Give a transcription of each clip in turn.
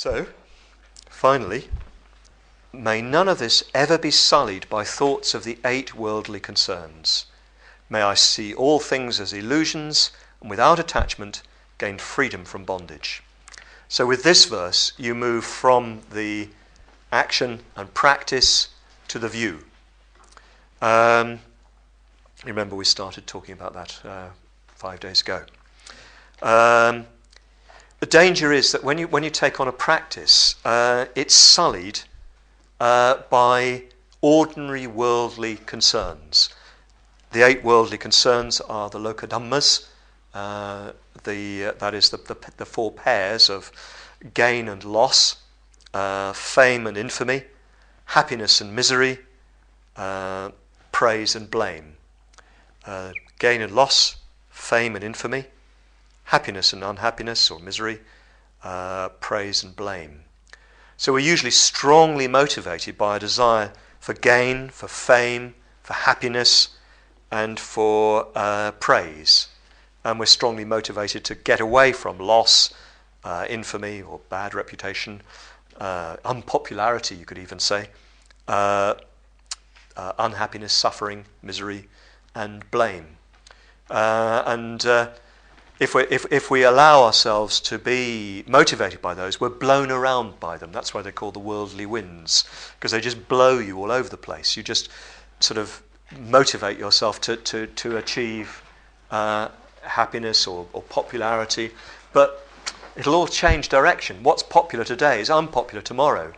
So, finally, may none of this ever be sullied by thoughts of the 8 worldly concerns. May I see all things as illusions, and without attachment gain freedom from bondage. So with this verse, you move from the action and practice to the view. Remember we started talking about that 5 days ago. The danger is that when you take on a practice, it's sullied by ordinary worldly concerns. The 8 worldly concerns are the loka dhammas, that is the 4 pairs of gain and loss, fame and infamy, happiness and misery, praise and blame. Gain and loss, fame and infamy, happiness and unhappiness or misery, praise and blame. So we're usually strongly motivated by a desire for gain, for fame, for happiness, and for praise. And we're strongly motivated to get away from loss, infamy or bad reputation, unpopularity, you could even say, unhappiness, suffering, misery, and blame. If we allow ourselves to be motivated by those, we're blown around by them. That's why they're called the worldly winds, because they just blow you all over the place. You just sort of motivate yourself to achieve happiness or popularity, but it'll all change direction. What's popular today is unpopular tomorrow.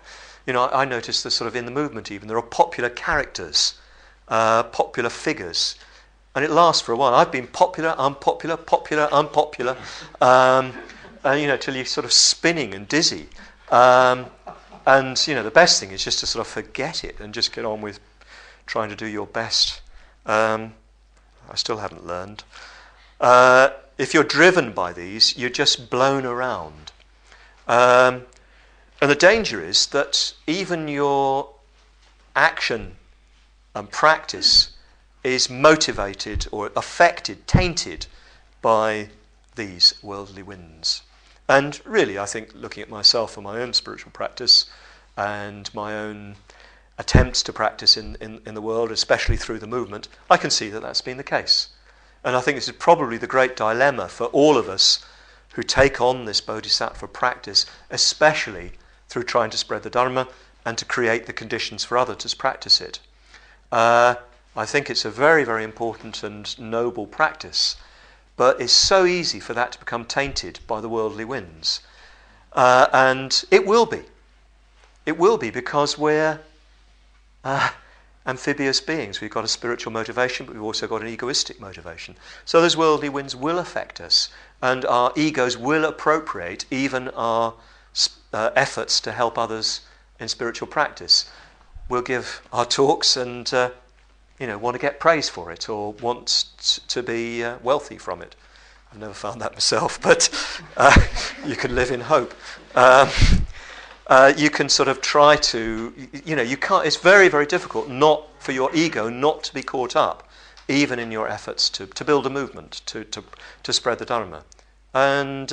You know, I notice that sort of in the movement even, there are popular characters, popular figures, and it lasts for a while. I've been popular, unpopular, popular, unpopular, till you're sort of spinning and dizzy. And, the best thing is just to sort of forget it and just get on with trying to do your best. I still haven't learned. If you're driven by these, you're just blown around. And the danger is that even your action and practice is motivated or affected, tainted by these worldly winds. And really, I think, looking at myself and my own spiritual practice and my own attempts to practice in the world, especially through the movement, I can see that that's been the case. And I think this is probably the great dilemma for all of us who take on this bodhisattva practice, especially through trying to spread the Dharma and to create the conditions for others to practice it. I think it's a very, very important and noble practice, but it's so easy for that to become tainted by the worldly winds. And it will be. It will be because we're amphibious beings. We've got a spiritual motivation, but we've also got an egoistic motivation. So those worldly winds will affect us, and our egos will appropriate even our efforts to help others in spiritual practice. We'll give our talks and want to get praise for it or want to be wealthy from it. I've never found that myself, but you can live in hope. You can sort of try to, you can't, it's very, very difficult not for your ego not to be caught up, even in your efforts to build a movement, to spread the Dharma. And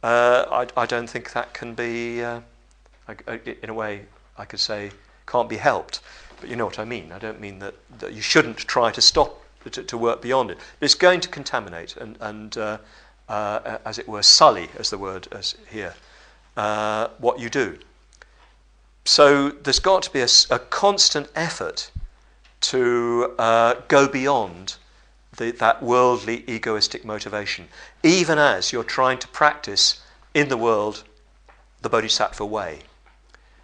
I don't think that can be, in a way, I could say, can't be helped. But you know what I mean. I don't mean that you shouldn't try to stop, to work beyond it. It's going to contaminate and as it were, sully, as the word is here, what you do. So there's got to be a constant effort to go beyond that worldly, egoistic motivation, even as you're trying to practice in the world the bodhisattva way.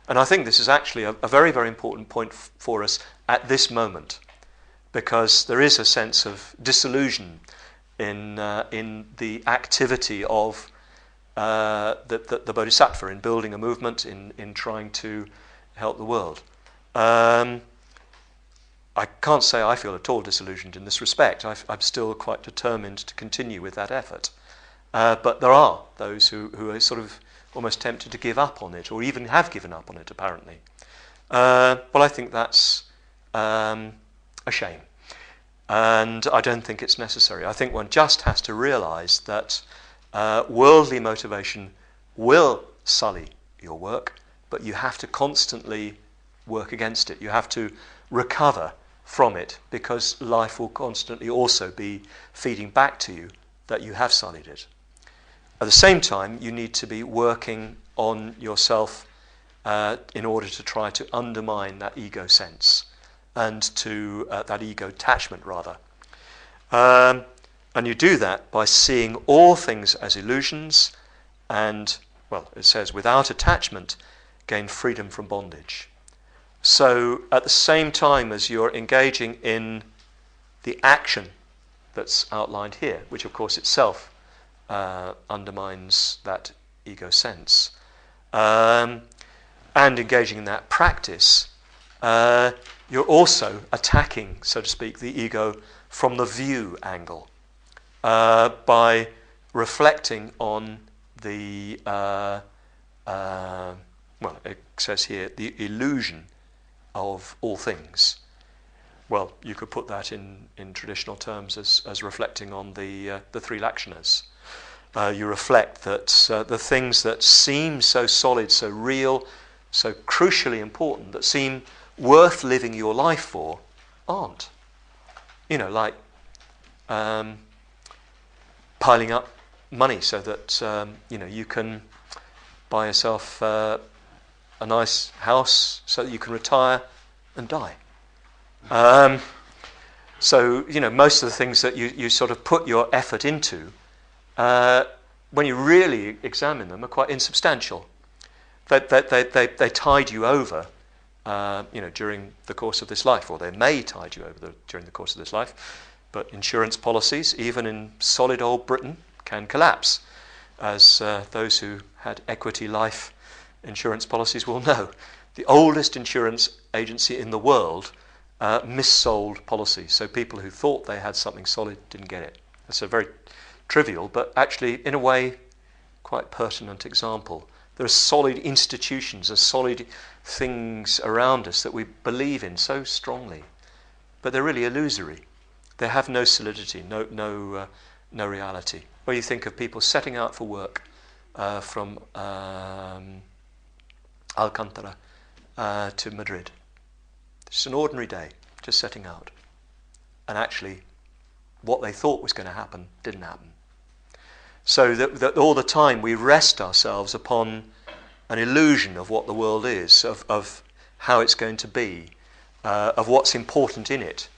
And I think this is actually a very, very important point for us at this moment, because there is a sense of disillusion in the activity of the bodhisattva in building a movement, in trying to help the world. I can't say I feel at all disillusioned in this respect. I'm still quite determined to continue with that effort. But there are those who are sort of almost tempted to give up on it, or even have given up on it, apparently. But I think that's a shame. And I don't think it's necessary. I think one just has to realize that worldly motivation will sully your work, but you have to constantly work against it. You have to recover from it, because life will constantly also be feeding back to you that you have sullied it. At the same time, you need to be working on yourself in order to try to undermine that ego sense and to that ego attachment, rather. And you do that by seeing all things as illusions and, well, it says, without attachment, gain freedom from bondage. So at the same time as you're engaging in the action that's outlined here, which of course itself undermines that ego sense, and engaging in that practice, you're also attacking, so to speak, the ego from the view angle by reflecting on the, well, it says here, the illusion of all things. Well, you could put that in traditional terms as reflecting on the three lakshanas. You reflect that the things that seem so solid, so real, so crucially important, that seem worth living your life for, aren't. You know, like piling up money so that you can buy yourself a nice house so that you can retire and die. So most of the things that you sort of put your effort into, when you really examine them, are quite insubstantial. They tide you over, during the course of this life, or they may tide you over during the course of this life. But insurance policies, even in solid old Britain, can collapse, as those who had equity life insurance policies will know. The oldest insurance agency in the world missold policies, so people who thought they had something solid didn't get it. That's a very trivial, but actually, in a way, quite pertinent example. There are solid institutions, there are solid things around us that we believe in so strongly, but they're really illusory. They have no solidity, no reality. Where you think of people setting out for work from Alcantara to Madrid. It's an ordinary day, just setting out. And actually, what they thought was going to happen didn't happen. So that all the time we rest ourselves upon an illusion of what the world is, of how it's going to be, of what's important in it.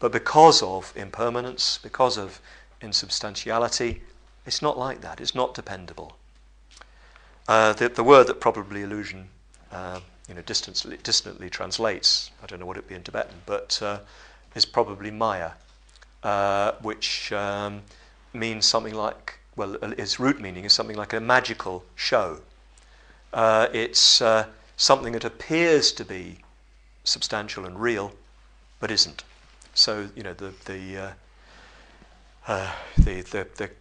But because of impermanence, because of insubstantiality, it's not like that. It's not dependable. The word that probably illusion distantly translates, I don't know what it would be in Tibetan, but is probably Maya, which means something like, well, its root meaning is something like a magical show. It's something that appears to be substantial and real, but isn't. So the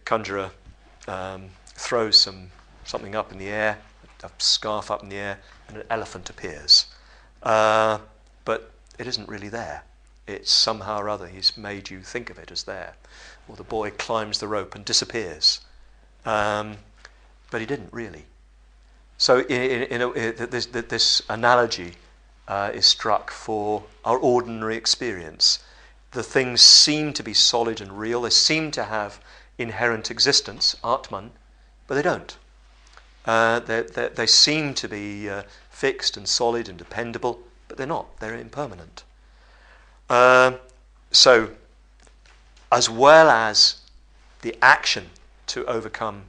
conjurer throws something up in the air, a scarf up in the air, and an elephant appears. But it isn't really there. It's somehow or other he's made you think of it as there. Or the boy climbs the rope and disappears. But he didn't really. So this analogy is struck for our ordinary experience. The things seem to be solid and real. They seem to have inherent existence, Atman, but they don't. They seem to be fixed and solid and dependable, but they're not. They're impermanent. So, as well as the action to overcome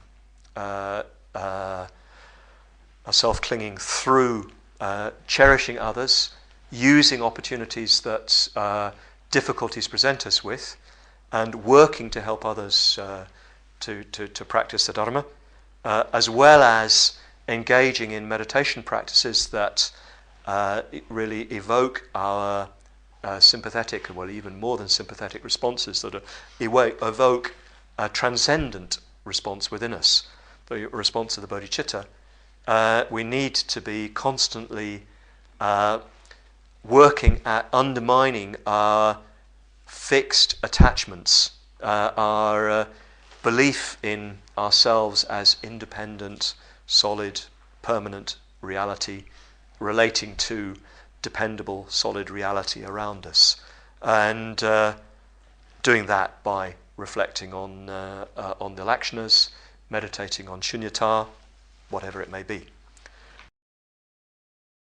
our self-clinging through cherishing others, using opportunities that difficulties present us with, and working to help others to practice the Dharma, as well as engaging in meditation practices that really evoke our sympathetic, well, even more than sympathetic responses, that evoke a transcendent response within us, the response of the bodhicitta. We need to be constantly working at undermining our fixed attachments, our belief in ourselves as independent, solid, permanent reality, relating to dependable, solid reality around us, and doing that by reflecting on the lakshanas, meditating on shunyata, whatever it may be.